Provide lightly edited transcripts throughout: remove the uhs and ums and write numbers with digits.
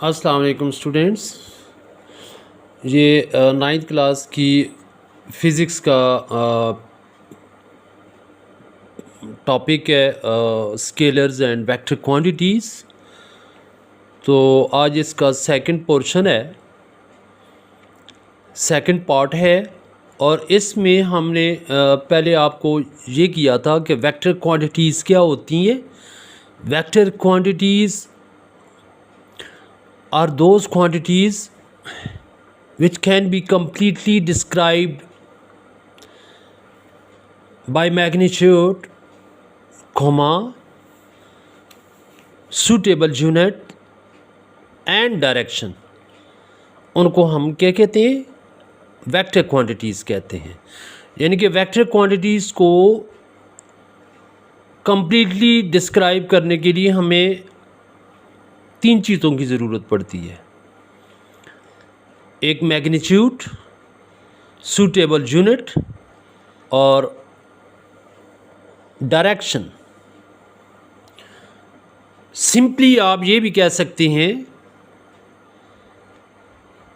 अस्सलाम वालेकुम स्टूडेंट्स। ये नाइन्थ क्लास की फ़िज़िक्स का टॉपिक है स्केलर्स एंड वेक्टर क्वांटिटीज़। तो आज इसका सेकंड पोर्शन है, सेकंड पार्ट है। और इसमें हमने पहले आपको ये किया था कि वेक्टर क्वांटिटीज़ क्या होती हैं। Vector quantities are those quantities which can be completely described by magnitude, suitable unit and direction। उनको हम क्या कहते हैं? वेक्टर क्वांटिटीज़ कहते हैं। यानी कि वेक्टर क्वांटिटीज़ को completely डिस्क्राइब करने के लिए हमें तीन चीज़ों की ज़रूरत पड़ती है। एक मैग्नीट्यूड, सूटेबल यूनिट और डायरेक्शन। सिंपली आप ये भी कह सकते हैं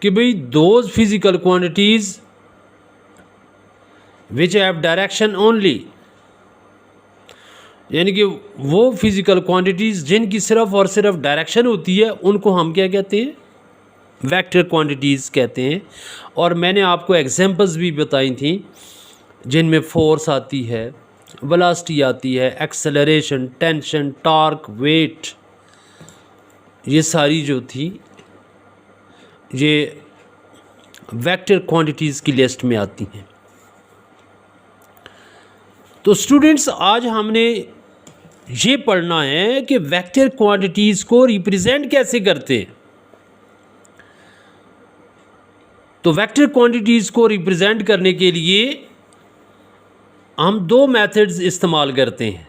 कि भाई those physical quantities which have direction only, यानी कि वो फिज़िकल क्वांटिटीज़ जिनकी सिर्फ और सिर्फ डायरेक्शन होती है उनको हम क्या कहते हैं? वेक्टर क्वांटिटीज़ कहते हैं। और मैंने आपको एग्जांपल्स भी बताई थी जिनमें फोर्स आती है, वेलोसिटी आती है, एक्सेलरेशन, टेंशन, टॉर्क, वेट, ये सारी जो थी ये वेक्टर क्वांटिटीज़ की लिस्ट में आती हैं। तो स्टूडेंट्स आज हमने ये पढ़ना है कि वेक्टर क्वांटिटीज़ को रिप्रेजेंट कैसे करते हैं। तो वेक्टर क्वांटिटीज़ को रिप्रेजेंट करने के लिए हम दो मेथड्स इस्तेमाल करते हैं।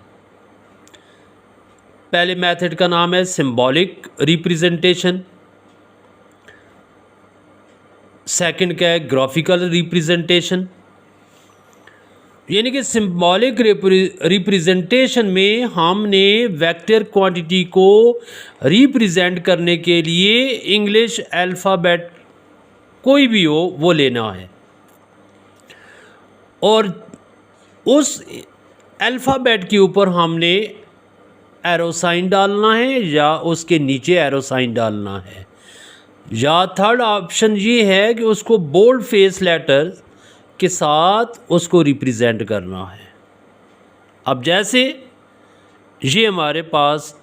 पहले मेथड का नाम है सिंबॉलिक रिप्रेजेंटेशन, सेकंड का है ग्राफिकल रिप्रेजेंटेशन। यानी कि सिंबॉलिक रिप्रेजेंटेशन में हमने वेक्टर क्वांटिटी को रिप्रेजेंट करने के लिए इंग्लिश अल्फ़ाबेट कोई भी हो वो लेना है और उस अल्फ़ाबेट के ऊपर हमने एरो साइन डालना है या उसके नीचे एरो साइन डालना है, या थर्ड ऑप्शन ये है कि उसको बोल्ड फेस लेटर के साथ उसको रिप्रेजेंट करना है। अब जैसे ये हमारे पास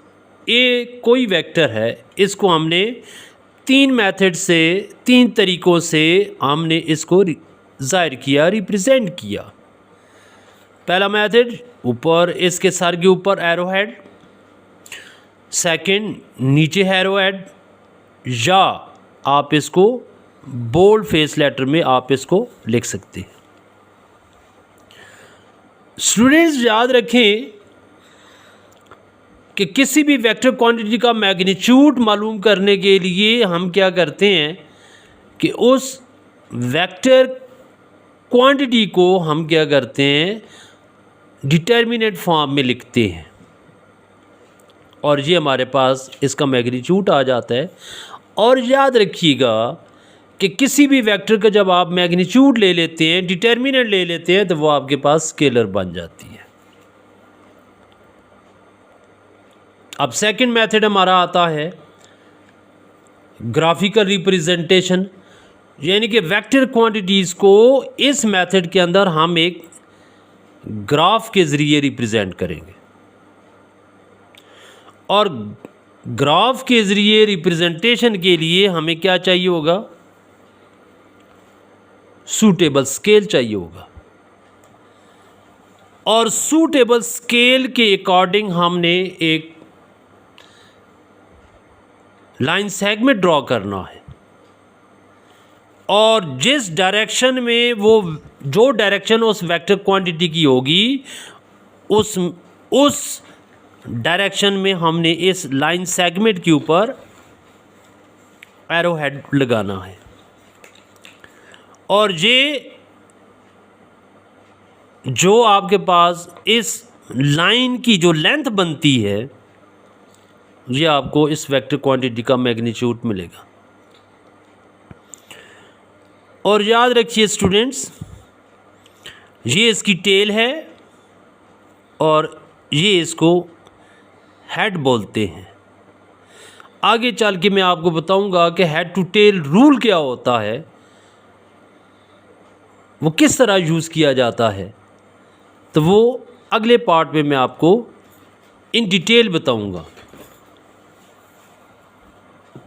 कोई वेक्टर है, इसको हमने तीन मेथड से, तीन तरीक़ों से हमने इसको ज़ाहिर किया, रिप्रेजेंट किया। पहला मेथड, ऊपर इसके सर के ऊपर एरो हेड, सेकंड नीचे एरो हेड, या आप इसको बोल्ड फेस लेटर में आप इसको लिख सकते हैं। स्टूडेंट्स याद रखें कि किसी भी वेक्टर क्वांटिटी का मैग्नीट्यूड मालूम करने के लिए हम क्या करते हैं कि उस वेक्टर क्वांटिटी को हम क्या करते हैं? डिटर्मिनेंट फॉर्म में लिखते हैं और ये हमारे पास इसका मैग्नीट्यूड आ जाता है। और याद रखिएगा कि किसी भी वेक्टर का जब आप मैग्नीट्यूड ले लेते हैं, डिटर्मिनेंट ले लेते हैं, तो वो आपके पास स्केलर बन जाती है। अब सेकंड मेथड हमारा आता है ग्राफिकल रिप्रेजेंटेशन, यानी कि वेक्टर क्वांटिटीज़ को इस मेथड के अंदर हम एक ग्राफ के ज़रिए रिप्रेजेंट करेंगे। और ग्राफ के ज़रिए रिप्रेजेंटेशन के लिए हमें क्या चाहिए होगा? सूटेबल स्केल चाहिए होगा। और सूटेबल स्केल के अकॉर्डिंग हमने एक लाइन सेगमेंट ड्रॉ करना है और जिस डायरेक्शन में वो, जो डायरेक्शन उस वेक्टर क्वांटिटी की होगी, उस डायरेक्शन में हमने इस लाइन सेगमेंट के ऊपर एरो हेड लगाना है। और ये जो आपके पास इस लाइन की जो लेंथ बनती है ये आपको इस वेक्टर क्वांटिटी का मैग्नीट्यूड मिलेगा। और याद रखिए स्टूडेंट्स, ये इसकी टेल है और ये इसको हेड बोलते हैं। आगे चल के मैं आपको बताऊंगा कि हेड टू टेल रूल क्या होता है, वो किस तरह यूज़ किया जाता है, तो वो अगले पार्ट में मैं आपको इन डिटेल बताऊंगा।